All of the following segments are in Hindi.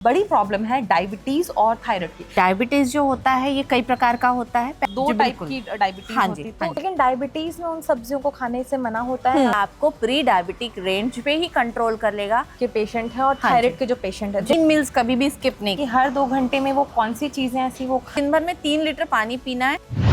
बड़ी प्रॉब्लम है डायबिटीज और थायराइड की। डायबिटीज जो होता है ये कई प्रकार का होता है। दो टाइप की डायबिटीज होती है, तो लेकिन डायबिटीज में उन सब्जियों को खाने से मना होता है। आपको प्री डायबिटिक रेंज पे ही कंट्रोल कर लेगा के पेशेंट है और थायराइड के जो पेशेंट है, जिन मील्स कभी भी स्किप नहीं कि हर 2 घंटे में वो कौन सी चीजें ऐसी वो दिन भर में 3 लीटर पानी पीना है।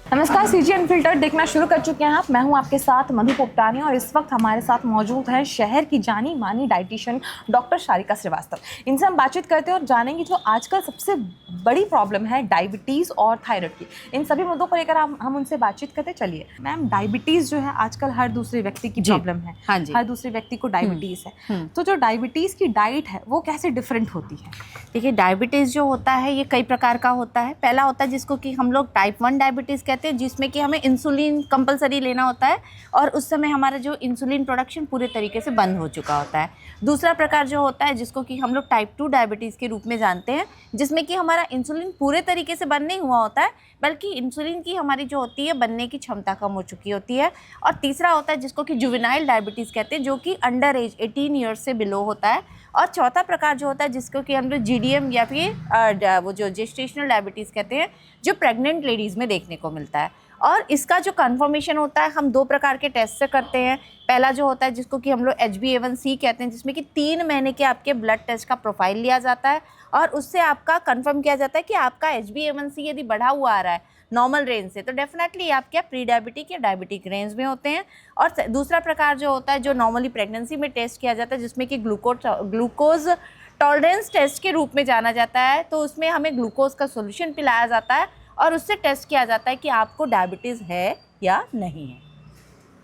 नमस्कार, सीजी अनफिल्टर्ड देखना शुरू कर चुके हैं आप। मैं हूं आपके साथ मधु पोपटानी और इस वक्त हमारे साथ मौजूद है शहर की जानी मानी डाइटिशियन डॉक्टर शारिका श्रीवास्तव। इनसे हम बातचीत करते हैं और जानेंगे जो आजकल सबसे बड़ी प्रॉब्लम है डायबिटीज़ और थायराइड की। इन सभी मुद्दों पर लेकर हम उनसे बातचीत करते चलिए। मैम, डायबिटीज़ जो है आजकल हर दूसरे व्यक्ति की प्रॉब्लम है। हाँ जी। हर दूसरे व्यक्ति को डायबिटीज़ है, तो जो डायबिटीज़ की डाइट है वो कैसे डिफरेंट होती है? देखिए, डायबिटीज़ जो होता है ये कई प्रकार का होता है। पहला होता है जिसको कि हम लोग टाइप 1 डायबिटीज़ कहते हैं, जिसमें कि हमें इंसुलिन कंपलसरी लेना होता है और उस समय हमारा जो इंसुलिन प्रोडक्शन पूरे तरीके से बंद हो चुका होता है। दूसरा प्रकार जो होता है जिसको कि हम लोग टाइप 2 डायबिटीज़ के रूप में जानते हैं, जिसमें कि हमारा इंसुलिन पूरे तरीके से बंद नहीं हुआ होता है, बल्कि इंसुलिन की हमारी जो होती है बनने की क्षमता कम हो चुकी होती है। और तीसरा होता है जिसको कि जुवेनाइल डायबिटीज़ कहते हैं, जो कि अंडर एज 18 ईयर्स से बिलो होता है। और चौथा प्रकार जो होता है जिसको कि हम लोग जीडीएम या फिर वो जो जेस्टेशनल डायबिटीज़ कहते हैं, जो प्रेग्नेंट लेडीज़ में देखने को मिलता है। और इसका जो कन्फर्मेशन होता है हम 2 प्रकार के टेस्ट से करते हैं। पहला जो होता है जिसको कि हम लोग HbA1c कहते हैं, जिसमें कि 3 महीने के आपके ब्लड टेस्ट का प्रोफाइल लिया जाता है और उससे आपका कंफर्म किया जाता है कि आपका HbA1c यदि बढ़ा हुआ आ रहा है नॉर्मल रेंज से, तो डेफिनेटली आप क्या प्री डायबिटिक या डायबिटिक रेंज में होते हैं। और दूसरा प्रकार जो होता है जो नॉर्मली प्रेगनेंसी में टेस्ट किया जाता है, जिसमें कि ग्लूकोज टॉलरेंस टेस्ट के रूप में जाना जाता है। तो उसमें हमें ग्लूकोज का सोल्यूशन पिलाया जाता है और उससे टेस्ट किया जाता है कि आपको डायबिटीज़ है या नहीं है।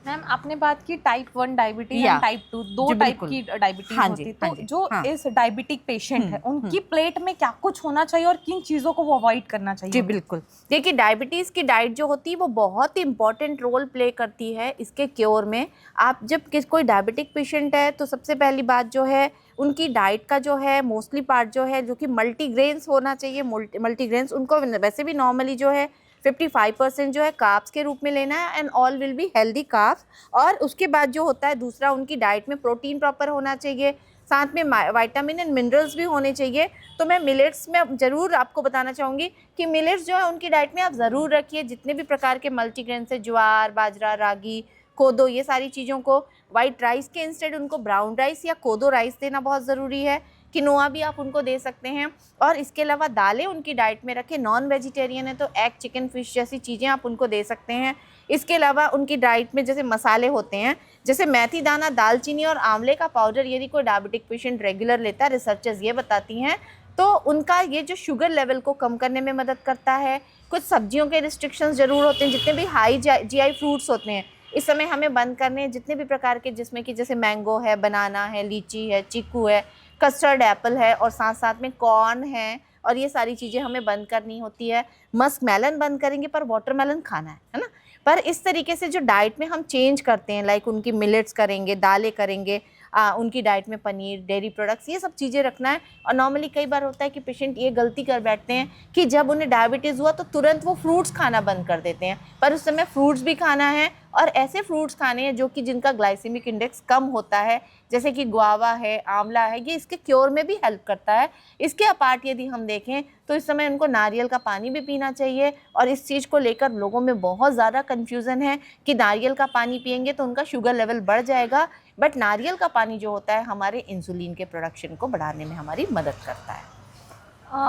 मैम, आपने बात की टाइप 1 डायबिटीज और टाइप 2, दो टाइप की डायबिटीज होती है, तो जो इस डायबिटिक पेशेंट है उनकी प्लेट में क्या कुछ होना चाहिए और किन चीज़ों को वो अवॉइड करना चाहिए? जी बिल्कुल। देखिए, डायबिटीज़ की डाइट जो होती है वो बहुत ही इंपॉर्टेंट रोल प्ले करती है इसके क्योर में। आप जब कोई डायबिटिक पेशेंट है तो सबसे पहली बात जो है उनकी डाइट का जो है मोस्टली पार्ट जो है जो कि मल्टीग्रेन्स होना चाहिए। मल्टीग्रेन्स उनको वैसे भी नॉर्मली जो है 55% जो है कार्ब्स के रूप में लेना है and all will be healthy carbs. और उसके बाद जो होता है दूसरा, उनकी डाइट में प्रोटीन प्रॉपर होना चाहिए, साथ में विटामिन एंड मिनरल्स भी होने चाहिए। तो मैं मिलेट्स में ज़रूर आपको बताना चाहूँगी कि मिलेट्स जो है उनकी डाइट में आप ज़रूर रखिए। जितने भी प्रकार के मल्टीग्रेन से ज्वार, बाजरा, रागी, कोदो, ये सारी चीज़ों को वाइट राइस के इंस्टेड उनको ब्राउन राइस या कोदो राइस देना बहुत ज़रूरी है। किनोआ भी आप उनको दे सकते हैं। और इसके अलावा दालें उनकी डाइट में रखें। नॉन वेजिटेरियन है तो एग, चिकन, फिश जैसी चीज़ें आप उनको दे सकते हैं। इसके अलावा उनकी डाइट में जैसे मसाले होते हैं, जैसे मेथी दाना, दालचीनी और आंवले का पाउडर यदि कोई डायबिटिक पेशेंट रेगुलर लेता है, रिसर्चर्स ये बताती हैं, तो उनका ये जो शुगर लेवल को कम करने में मदद करता है। कुछ सब्जियों के रिस्ट्रिक्शंस ज़रूर होते हैं। जितने भी हाई GI फ्रूट्स होते हैं इस समय हमें बंद करने हैं, जितने भी प्रकार के, जिसमें कि जैसे मैंगो है, बनाना है, लीची है, चीकू है, कस्टर्ड एप्पल है और साथ साथ में कॉर्न है, और ये सारी चीज़ें हमें बंद करनी होती है। मस्क मेलन बंद करेंगे पर वाटरमेलन खाना है ना। पर इस तरीके से जो डाइट में हम चेंज करते हैं, लाइक उनकी मिलेट्स करेंगे, दालें करेंगे, उनकी डाइट में पनीर, डेयरी प्रोडक्ट्स, ये सब चीज़ें रखना है। और नॉर्मली कई बार होता है कि पेशेंट ये गलती कर बैठते हैं कि जब उन्हें डायबिटीज़ हुआ तो तुरंत वो फ्रूट्स खाना बंद कर देते हैं, पर उस समय फ्रूट्स भी खाना है और ऐसे फ्रूट्स खाने हैं जो कि जिनका ग्लाइसेमिक इंडेक्स कम होता है, जैसे कि गुआवा है, आंवला है, ये इसके क्योर में भी हेल्प करता है। इसके अपार्ट यदि हम देखें तो इस समय उनको नारियल का पानी भी पीना चाहिए। और इस चीज़ को लेकर लोगों में बहुत ज़्यादा कन्फ्यूज़न है कि नारियल का पानी पिएंगे तो उनका शुगर लेवल बढ़ जाएगा, बट नारियल का पानी जो होता है हमारे इंसुलिन के प्रोडक्शन को बढ़ाने में हमारी मदद करता है।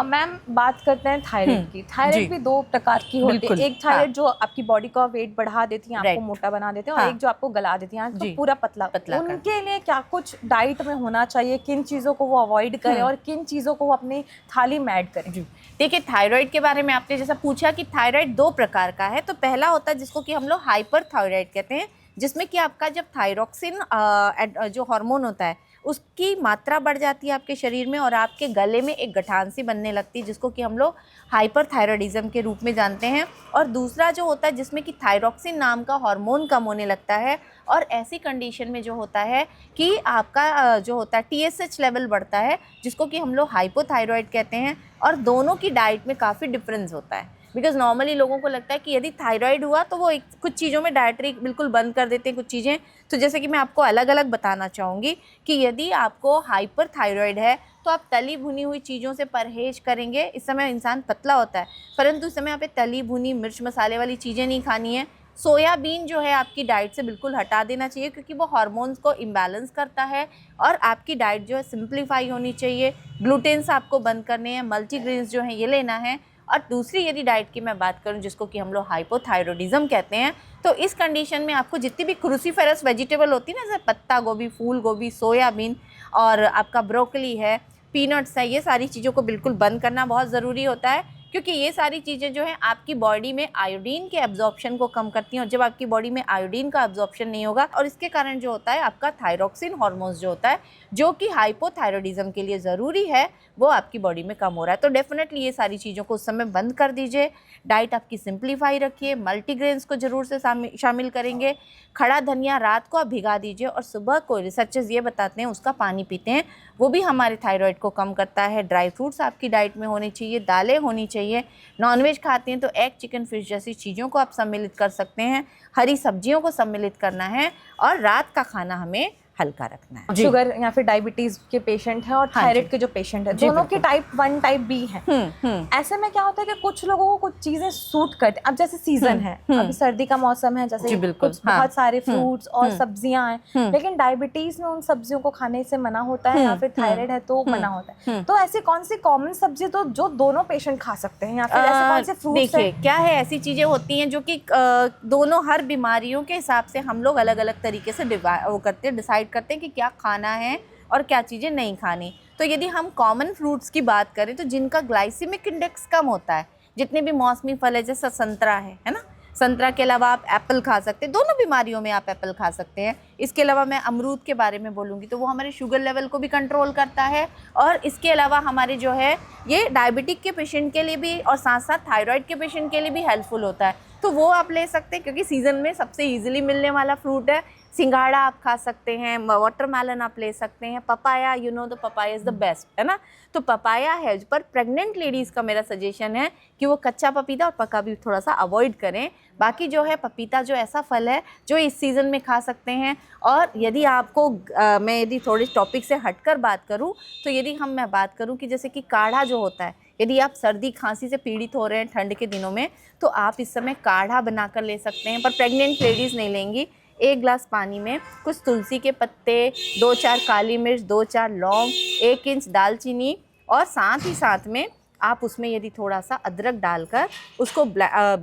मैम, बात करते हैं थायराइड की। थायराइड भी 2 प्रकार की होती है। एक थायराइड जो आपकी बॉडी का वेट बढ़ा देती है, आपको मोटा बना देते हैं, और एक जो आपको गला देती है, तो पूरा पतला। उनके लिए क्या कुछ डाइट में होना चाहिए? किन चीज़ों को वो अवॉइड करें और किन चीज़ों को वो अपनी थाली में ऐड करें? देखिए, थायराइड के बारे में आपने जैसा पूछा कि थायराइड 2 प्रकार का है। तो पहला होता है जिसको कि हम लोग हाइपर थायराइड कहते हैं, जिसमें कि आपका जब थायरोक्सिन जो हार्मोन होता है उसकी मात्रा बढ़ जाती है आपके शरीर में और आपके गले में एक गठान सी बनने लगती है, जिसको कि हम लोग हाइपरथायरॉयडिज्म के रूप में जानते हैं। और दूसरा जो होता है जिसमें कि थायरोक्सिन नाम का हार्मोन कम होने लगता है, और ऐसी कंडीशन में जो होता है कि आपका जो होता है TSH लेवल बढ़ता है, जिसको कि हम लोग हाइपोथायरॉयड कहते हैं। और दोनों की डाइट में काफ़ी डिफरेंस होता है, बिकॉज नॉर्मली लोगों को लगता है कि यदि थायराइड हुआ तो वो कुछ चीज़ों में डाइटरी बिल्कुल बंद कर देते हैं, कुछ चीज़ें तो जैसे कि मैं आपको अलग अलग बताना चाहूँगी कि यदि आपको हाइपरथायरॉयड है तो आप तली भुनी हुई चीज़ों से परहेज करेंगे। इस समय इंसान पतला होता है, परंतु इस समय आप तली भुनी मिर्च मसाले वाली चीज़ें नहीं खानी है। सोयाबीन जो है आपकी डाइट से बिल्कुल हटा देना चाहिए, क्योंकि वो हार्मोन्स को इम्बैलेंस करता है। और आपकी डाइट जो है सिंप्लीफाई होनी चाहिए। ग्लूटेन्स आपको बंद करने हैं, मल्टीग्रेन्स जो हैं ये लेना है। और दूसरी यदि डाइट की मैं बात करूं, जिसको कि हम लोग हाइपोथायरॉयडिज्म कहते हैं, तो इस कंडीशन में आपको जितनी भी क्रूसीफेरस वेजिटेबल होती है ना, जैसे पत्ता गोभी, फूल गोभी, सोयाबीन और आपका ब्रोकली है, पीनट्स है, ये सारी चीज़ों को बिल्कुल बंद करना बहुत ज़रूरी होता है, क्योंकि ये सारी चीज़ें जो हैं आपकी बॉडी में आयोडीन के एब्जॉर्प्शन को कम करती हैं। और जब आपकी बॉडी में आयोडीन का एब्जॉर्प्शन नहीं होगा, और इसके कारण जो होता है आपका थायरॉक्सिन हार्मोन्स जो होता है, जो कि हाइपोथायरॉयडिज्म के लिए ज़रूरी है, वो आपकी बॉडी में कम हो रहा है। तो डेफिनेटली ये सारी चीज़ों को उस समय बंद कर दीजिए। डाइट आपकी सिंप्लीफाई रखिए, मल्टीग्रेन्स को ज़रूर से शामिल करेंगे। खड़ा धनिया रात को आप भिगा दीजिए और सुबह को रिसर्चर्स ये बताते हैं उसका पानी पीते हैं, वो भी हमारे थायराइड को कम करता है। ड्राई फ्रूट्स आपकी डाइट में होनी चाहिए, दालें होनी चाहिए। नॉनवेज खाते हैं तो एग, चिकन, फिश जैसी चीज़ों को आप सम्मिलित कर सकते हैं। हरी सब्जियों को सम्मिलित करना है और रात का खाना हमें हल्का रखना है। शुगर या फिर डायबिटीज के पेशेंट हैं और थायराइड के जो पेशेंट हैं, दोनों के टाइप 1 टाइप बी हैं। ऐसे में क्या होता है कि कुछ लोगों को कुछ चीजें सूट करते हैं। अब जैसे सीजन है, अभी सर्दी का मौसम है, जैसे कुछ बहुत सारे फ्रूट्स और सब्जियां हैं, लेकिन डायबिटीज में उन सब्जियों को खाने से मना होता है, या फिर थायराइड है तो मना होता है। तो ऐसी कौन सी कॉमन सब्जी तो जो दोनों पेशेंट खा सकते हैं, या फिर ऐसे कौन से फ्रूट्स देखिए क्या है, ऐसी चीज़ें होती हैं जो कि दोनों हर बीमारियों के हिसाब से हम लोग अलग अलग तरीके से डिसाइड करते हैं कि क्या खाना है और क्या चीज़ें नहीं खानी। तो यदि हम कॉमन फ्रूट्स की बात करें तो जिनका ग्लाइसेमिक इंडेक्स कम होता है, जितने भी मौसमी फल है, जैसे संतरा है ना, संतरा के अलावा आप एप्पल खा सकते हैं, दोनों बीमारियों में आप एप्पल खा सकते हैं। इसके अलावा मैं अमरूद के बारे में बोलूँगी तो वो हमारे शुगर लेवल को भी कंट्रोल करता है, और इसके अलावा हमारे जो है ये डायबिटिक के पेशेंट के लिए भी और साथ साथ थायराइड के पेशेंट के लिए भी हेल्पफुल होता है। तो वो आप ले सकते हैं, क्योंकि सीज़न में सबसे ईजिली मिलने वाला फ्रूट है। सिंघाड़ा आप खा सकते हैं, वाटरमेलन आप ले सकते हैं, papaya, you know the papaya is the best, है ना। तो पपाया है, पर प्रेग्नेंट लेडीज़ का मेरा सजेशन है कि वो कच्चा पपीता और पका भी थोड़ा सा अवॉइड करें। बाकी जो है पपीता जो ऐसा फल है जो इस सीज़न में खा सकते हैं। और यदि आपको मैं यदि थोड़ी टॉपिक से हटकर बात करूं, तो यदि मैं बात करूं कि जैसे कि काढ़ा जो होता है, यदि आप सर्दी खांसी से पीड़ित हो रहे हैं ठंड के दिनों में, तो आप इस समय काढ़ा बनाकर ले सकते हैं, पर प्रेग्नेंट लेडीज़ नहीं लेंगी। 1 ग्लास पानी में कुछ तुलसी के पत्ते, 2-4 काली मिर्च, 2-4 लौंग, 1 इंच दालचीनी, और साथ ही साथ में आप उसमें यदि थोड़ा सा अदरक डालकर उसको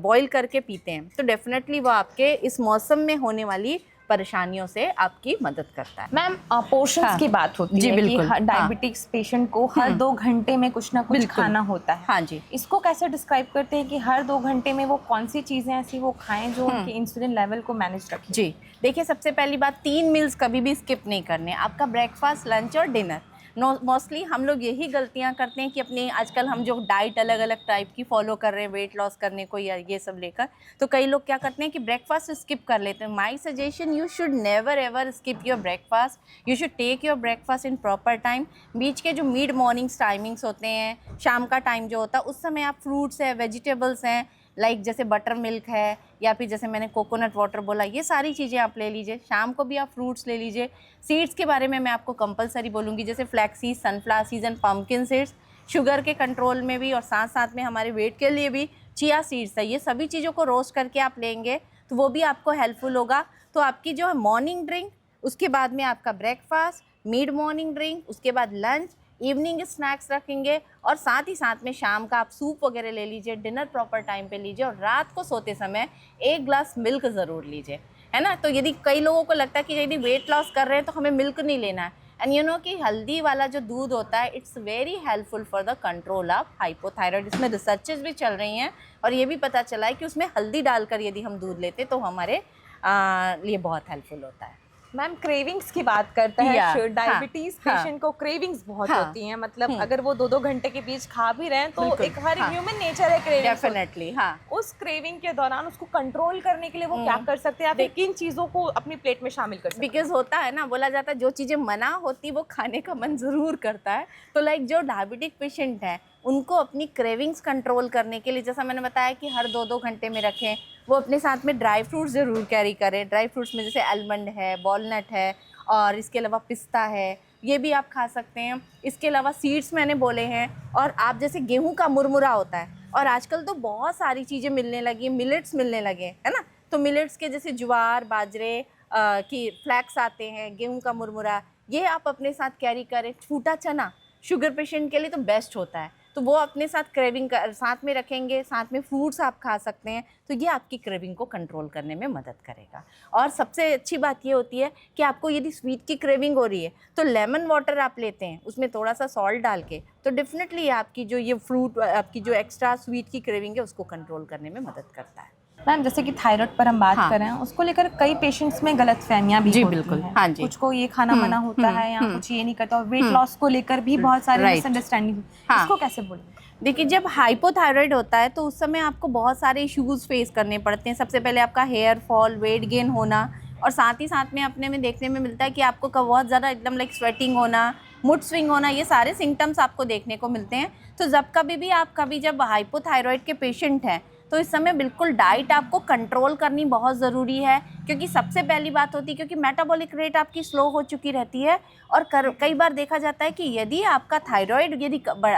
बॉईल करके पीते हैं, तो डेफिनेटली वो आपके इस मौसम में होने वाली परेशानियों से आपकी मदद करता है। मैम पोर्शंस की बात होती है कि डायबिटिक्स पेशेंट को हर 2 घंटे में कुछ ना कुछ खाना होता है। हाँ जी। इसको कैसे डिस्क्राइब करते हैं कि हर 2 घंटे में वो कौन सी चीज़ें ऐसी वो खाएं जो उनके इंसुलिन लेवल को मैनेज रखें? जी देखिए, सबसे पहली बात, 3 मील्स कभी भी स्किप नहीं करने। आपका ब्रेकफास्ट, लंच और डिनर। मोस्टली हम लोग यही गलतियां करते हैं कि अपने आजकल हम जो डाइट अलग अलग टाइप की फॉलो कर रहे हैं वेट लॉस करने को या ये सब लेकर, तो कई लोग क्या करते हैं कि ब्रेकफास्ट स्किप कर लेते हैं। My suggestion, you should never ever skip your breakfast. You should take your breakfast in proper time. बीच के जो मिड मॉर्निंग्स टाइमिंग्स होते हैं, शाम का टाइम जो होता है, उस समय आप फ्रूट्स है, वेजिटेबल्स हैं, लाइक जैसे बटर मिल्क है, या फिर जैसे मैंने कोकोनट वाटर बोला, ये सारी चीज़ें आप ले लीजिए। शाम को भी आप फ्रूट्स ले लीजिए। सीड्स के बारे में मैं आपको कंपलसरी बोलूँगी, जैसे flax seeds, sunflower seeds and pumpkin seeds. Sugar के कंट्रोल में भी और साथ साथ में हमारे वेट के लिए भी चिया सीड्स है। ये सभी चीज़ों को रोस्ट करके आप लेंगे तो वो भी आपको हेल्पफुल होगा। तो आपकी जो है मॉर्निंग ड्रिंक, उसके बाद में आपका ब्रेकफास्ट, मिड मॉर्निंग ड्रिंक, उसके बाद लंच, इवनिंग स्नैक्स रखेंगे, और साथ ही साथ में शाम का आप सूप वगैरह ले लीजिए, डिनर प्रॉपर टाइम पे लीजिए, और रात को सोते समय 1 ग्लास मिल्क ज़रूर लीजिए, है ना। तो यदि कई लोगों को लगता है कि यदि वेट लॉस कर रहे हैं तो हमें मिल्क नहीं लेना है, एंड यू नो कि हल्दी वाला जो दूध होता है, it's very helpful for the control of hypothyroid. इसमें रिसर्चेस भी चल रही हैं और ये भी पता चला है कि उसमें हल्दी डालकर यदि हम दूध लेते तो हमारे लिए बहुत हेल्पफुल होता है। मैम क्रेविंग्स की बात करते हैं, डायबिटीज पेशेंट को क्रेविंग्स बहुत होती हैं, मतलब अगर वो 2-2 घंटे के बीच खा भी रहे हैं तो एक हर ह्यूमन नेचर है क्रेविंग। डेफिनेटली उस क्रेविंग के दौरान उसको कंट्रोल करने के लिए वो क्या कर सकते हैं, आप किन चीजों को अपनी प्लेट में शामिल कर सकते हैं? बिकॉज होता है ना, बोला जाता है जो चीज़ें मना होती वो खाने का मन ज़रूर करता है। तो लाइक जो डायबिटिक पेशेंट है उनको अपनी क्रेविंग्स कंट्रोल करने के लिए, जैसा मैंने बताया कि हर 2-2 घंटे में रखें, वो अपने साथ में ड्राई फ्रूट्स ज़रूर कैरी करें। ड्राई फ्रूट्स में जैसे आलमंड है, वॉलनट है और इसके अलावा पिस्ता है, ये भी आप खा सकते हैं। इसके अलावा सीड्स मैंने बोले हैं, और आप जैसे गेहूं का मुरमुरा होता है, और आजकल तो बहुत सारी चीज़ें मिलने लगी हैं, मिलेट्स मिलने लगे हैं, है ना। तो मिलेट्स के जैसे ज्वार, बाजरे की फ्लैक्स आते हैं, गेहूं का मुरमुरा, ये आप अपने साथ कैरी करें। छोटा चना शुगर पेशेंट के लिए तो बेस्ट होता है, तो वो अपने साथ क्रेविंग साथ में रखेंगे। साथ में फ्रूट्स आप खा सकते हैं, तो ये आपकी क्रेविंग को कंट्रोल करने में मदद करेगा। और सबसे अच्छी बात ये होती है कि आपको यदि स्वीट की क्रेविंग हो रही है तो लेमन वाटर आप लेते हैं, उसमें थोड़ा सा सॉल्ट डाल के, तो डेफिनेटली आपकी जो ये फ्रूट, आपकी जो एक्स्ट्रा स्वीट की क्रेविंग है उसको कंट्रोल करने में मदद करता है। मैम जैसे कि थायराइड पर हम बात हाँ। करें, उसको लेकर कई पेशेंट्स में गलतफहमियां भी जी, होती बिल्कुल। हैं। हाँ जी। कुछ को ये खाना मना होता है या कुछ ये नहीं करता, और वेट लॉस को लेकर भी बहुत सारे Right. मिसअंडरस्टैंडिंग, हाँ। इसको कैसे बोलें? देखिए, जब हाइपोथायराइड होता है तो उस समय आपको बहुत सारे इश्यूज़ फेस करने पड़ते हैं। सबसे पहले आपका हेयर फॉल, वेट गेन होना, और साथ ही साथ में अपने में देखने में मिलता है कि आपको बहुत ज़्यादा एकदम लाइक स्वेटिंग होना, मूड स्विंग होना, ये सारे सिम्टम्स आपको देखने को मिलते हैं। तो जब हाइपोथायराइड के पेशेंट हैं तो इस समय बिल्कुल डाइट आपको कंट्रोल करनी बहुत ज़रूरी है, क्योंकि सबसे पहली बात होती है क्योंकि मेटाबॉलिक रेट आपकी स्लो हो चुकी रहती है। और कई बार देखा जाता है कि यदि आपका थायराइड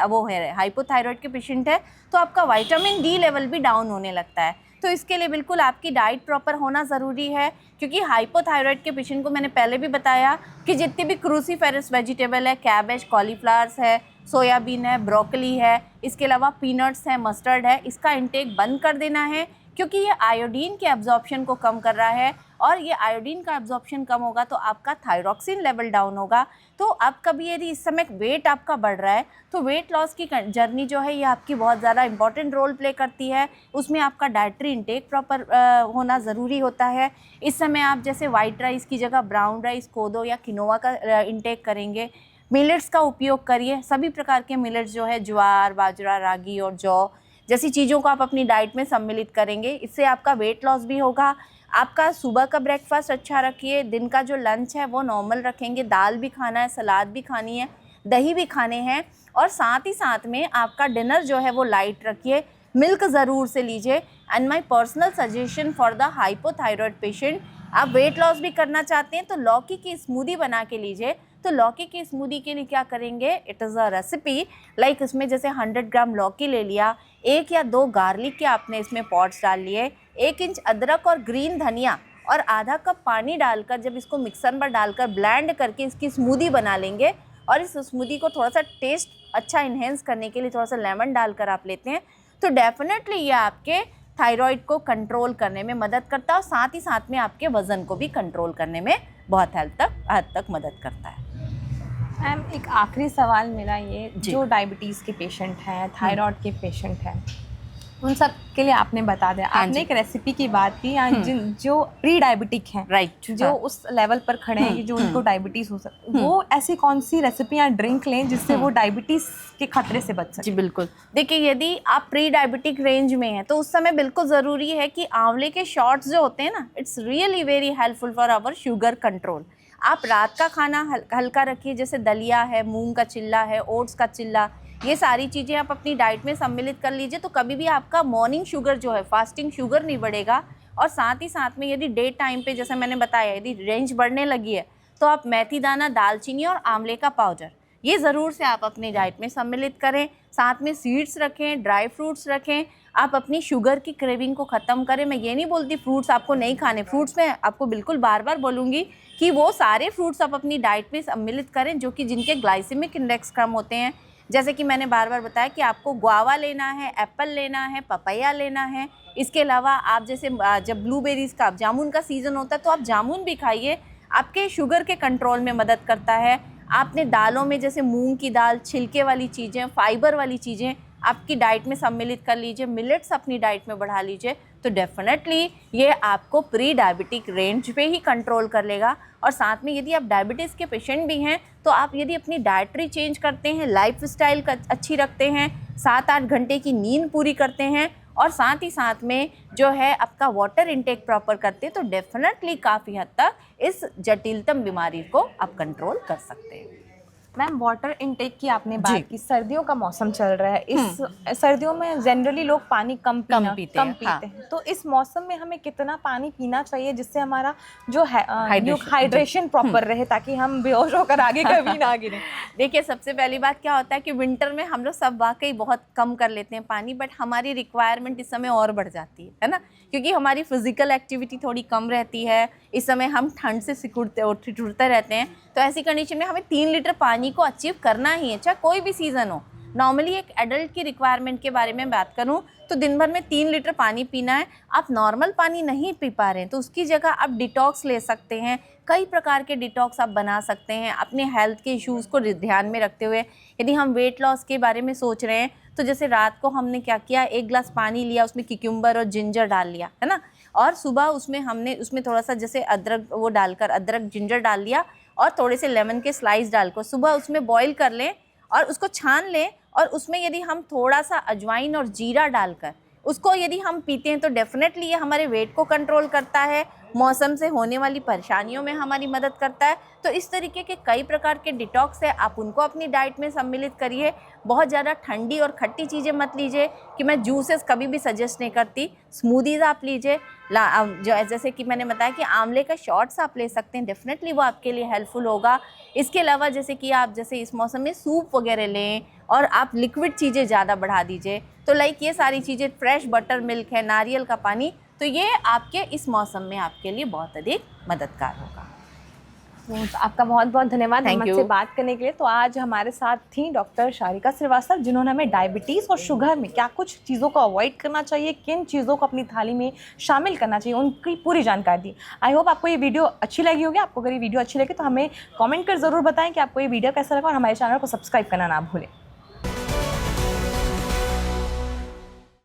वो है, हाइपोथायराइड के पेशेंट है, तो आपका विटामिन डी लेवल भी डाउन होने लगता है। तो इसके लिए बिल्कुल आपकी डाइट प्रॉपर होना ज़रूरी है, क्योंकि हाइपोथायराइड के पेशेंट को मैंने पहले भी बताया कि जितनी भी क्रूसीफेरस वेजिटेबल है, कैबेज, कॉलीफ्लावर्स है, सोयाबीन है, ब्रोकली है, इसके अलावा पीनट्स है, मस्टर्ड है, इसका इंटेक बंद कर देना है, क्योंकि ये आयोडीन के एब्जॉर्प्शन को कम कर रहा है, और ये आयोडीन का एब्जॉर्प्शन कम होगा तो आपका थायरॉक्सिन लेवल डाउन होगा। तो अब कभी यदि इस समय वेट आपका बढ़ रहा है तो वेट लॉस की जर्नी जो है ये आपकी बहुत ज़्यादा इंपॉर्टेंट रोल प्ले करती है। उसमें आपका डाइटरी इंटेक प्रॉपर होना ज़रूरी होता है। इस समय आप जैसे वाइट राइस की जगह ब्राउन राइस, कोदो या किनोवा का इंटेक करेंगे। मिलेट्स का उपयोग करिए, सभी प्रकार के मिलेट्स जो है, ज्वार, बाजरा, रागी और जौ जैसी चीज़ों को आप अपनी डाइट में सम्मिलित करेंगे, इससे आपका वेट लॉस भी होगा। आपका सुबह का ब्रेकफास्ट अच्छा रखिए, दिन का जो लंच है वो नॉर्मल रखेंगे, दाल भी खाना है, सलाद भी खानी है, दही भी खाने हैं, और साथ ही साथ में आपका डिनर जो है वो लाइट रखिए, मिल्क ज़रूर से लीजिए। And my personal suggestion for the hypothyroid patient, आप वेट लॉस भी करना चाहते हैं तो लौकी की स्मूदी बना के लीजिए। तो लौकी की स्मूदी के लिए क्या करेंगे, it is a recipe like, इसमें जैसे 100 ग्राम लौकी ले लिया, 1 या 2 गार्लिक के आपने इसमें पॉट्स डाल लिए, 1 इंच अदरक और ग्रीन धनिया और आधा कप पानी डालकर जब इसको मिक्सर में डालकर ब्लेंड करके इसकी स्मूदी बना लेंगे, और इस स्मूदी को थोड़ा सा टेस्ट अच्छा इन्हेंस करने के लिए थोड़ा सा लेमन डालकर आप लेते हैं, तो डेफिनेटली ये आपके थायराइड को कंट्रोल करने में मदद करता है, और साथ ही साथ में आपके वज़न को भी कंट्रोल करने में बहुत हद तक मदद करता है। मैम एक आखिरी सवाल मेरा ये, जी। जो डायबिटीज़ के पेशेंट हैं, थायराइड के पेशेंट हैं, उन सब के लिए आपने बता दिया, हाँ आपने जी। एक रेसिपी की बात की, या जो प्री डायबिटिक हैं, राइट, जो उस लेवल पर खड़े हैं कि जो उनको डायबिटीज़ हो सकती, वो ऐसी कौन सी रेसिपी या ड्रिंक लें जिससे वो डायबिटीज़ के खतरे से बच सके? जी बिल्कुल। देखिए, यदि आप प्री डायबिटिक रेंज में हैं तो उस समय बिल्कुल ज़रूरी है कि आंवले के शॉट्स जो होते हैं ना, it's really very helpful for our sugar control. आप रात का खाना हल्का रखिए, जैसे दलिया है, मूंग का चिल्ला है, ओट्स का चिल्ला, ये सारी चीज़ें आप अपनी डाइट में सम्मिलित कर लीजिए, तो कभी भी आपका मॉर्निंग शुगर जो है, फास्टिंग शुगर नहीं बढ़ेगा। और साथ ही साथ में यदि डे टाइम पे, जैसे मैंने बताया, यदि रेंज बढ़ने लगी है तो आप मेथी दाना, दालचीनी और आंवले का पाउडर, ये ज़रूर से आप अपनी डाइट में सम्मिलित करें। साथ में सीड्स रखें, ड्राई फ्रूट्स रखें, आप अपनी शुगर की क्रेविंग को ख़त्म करें। मैं ये नहीं बोलती फ्रूट्स आपको नहीं खाने, फ्रूट्स में आपको बिल्कुल बार बार बोलूँगी कि वो सारे फ्रूट्स आप अपनी डाइट में सम्मिलित करें जो कि जिनके ग्लाइसेमिक इंडेक्स कम होते हैं। जैसे कि मैंने बार बार बताया कि आपको गुआवा लेना है, एप्पल लेना है, पपाया लेना है। इसके अलावा आप जैसे जब ब्लूबेरीज़ का, जामुन का सीज़न होता है तो आप जामुन भी खाइए, आपके शुगर के कंट्रोल में मदद करता है। आपने दालों में जैसे मूंग की दाल, छिलके वाली चीज़ें, फाइबर वाली चीज़ें आपकी डाइट में सम्मिलित कर लीजिए, मिलेट्स अपनी डाइट में बढ़ा लीजिए, तो डेफिनेटली ये आपको प्री डायबिटिक रेंज पे ही कंट्रोल कर लेगा। और साथ में यदि आप डायबिटीज़ के पेशेंट भी हैं तो आप यदि अपनी डाइटरी चेंज करते हैं, लाइफ स्टाइल अच्छी रखते हैं, 7-8 घंटे की नींद पूरी करते हैं, और साथ ही साथ में जो है आपका वाटर इंटेक प्रॉपर करते हैं, तो डेफिनेटली काफ़ी हद तक इस जटिलतम बीमारी को आप कंट्रोल कर सकते हैं। मैम वाटर इनटेक की आपने जी। बात की, सर्दियों का मौसम चल रहा है, इस सर्दियों में जनरली लोग पानी कम पीते हाँ। हैं, तो इस मौसम में हमें कितना पानी पीना चाहिए जिससे हमारा जो हाइड्रेशन, हाइड्रेशन प्रॉपर रहे, ताकि हम बेहोश होकर आगे कभी ना गिरे। देखिए, सबसे पहली बात क्या होता है कि विंटर में हम लोग सब वाकई बहुत कम कर लेते हैं पानी, बट हमारी रिक्वायरमेंट इस समय और बढ़ जाती है ना, क्योंकि हमारी फिजिकल एक्टिविटी थोड़ी कम रहती है। इस समय हम ठंड से सिकुड़ते और ठिठुरते रहते हैं, तो ऐसी कंडीशन में हमें 3 लीटर पानी को अचीव करना ही है, चाहे कोई भी सीज़न हो। नॉर्मली एक एडल्ट की रिक्वायरमेंट के बारे में बात करूं तो दिन भर में 3 लीटर पानी पीना है। आप नॉर्मल पानी नहीं पी पा रहे हैं तो उसकी जगह आप डिटॉक्स ले सकते हैं। कई प्रकार के डिटॉक्स आप बना सकते हैं अपने हेल्थ के इश्यूज़ को ध्यान में रखते हुए। यदि हम वेट लॉस के बारे में सोच रहे हैं तो जैसे रात को हमने क्या किया, 1 ग्लास पानी लिया, उसमें क्यूकम्बर और जिंजर डाल लिया, है ना, और सुबह उसमें थोड़ा सा जैसे अदरक वो डालकर अदरक जिंजर डाल लिया और थोड़े से लेमन के स्लाइस डालकर सुबह उसमें बॉईल कर लें और उसको छान लें, और उसमें यदि हम थोड़ा सा अजवाइन और जीरा डालकर उसको यदि हम पीते हैं तो डेफिनेटली ये हमारे वेट को कंट्रोल करता है, मौसम से होने वाली परेशानियों में हमारी मदद करता है। तो इस तरीके के कई प्रकार के डिटॉक्स है, आप उनको अपनी डाइट में सम्मिलित करिए। बहुत ज़्यादा ठंडी और खट्टी चीज़ें मत लीजिए, कि मैं जूसेस कभी भी सजेस्ट नहीं करती। स्मूदीज़ आप लीजिए, जो जैसे कि मैंने बताया कि आंवले का शॉट्स आप ले सकते हैं, डेफिनेटली वो आपके लिए हेल्पफुल होगा। इसके अलावा जैसे कि आप जैसे इस मौसम में सूप वगैरह लें और आप लिक्विड चीज़ें ज़्यादा बढ़ा दीजिए, तो लाइक ये सारी चीज़ें, फ्रेश बटर मिल्क है, नारियल का पानी, तो ये आपके इस मौसम में आपके लिए बहुत अधिक मददगार होगा। तो आपका बहुत बहुत धन्यवाद Thank हमसे you. बात करने के लिए। तो आज हमारे साथ थी डॉक्टर शारिका श्रीवास्तव, जिन्होंने हमें डायबिटीज़ और शुगर में क्या कुछ चीज़ों को अवॉइड करना चाहिए, किन चीज़ों को अपनी थाली में शामिल करना चाहिए, उनकी पूरी जानकारी दी। आई होप आपको ये वीडियो अच्छी लगी होगी। आपको अगर ये वीडियो अच्छी लगी तो हमें कमेंट कर ज़रूर बताएं कि आपको ये वीडियो कैसा लगा, और हमारे चैनल को सब्सक्राइब करना ना भूलें।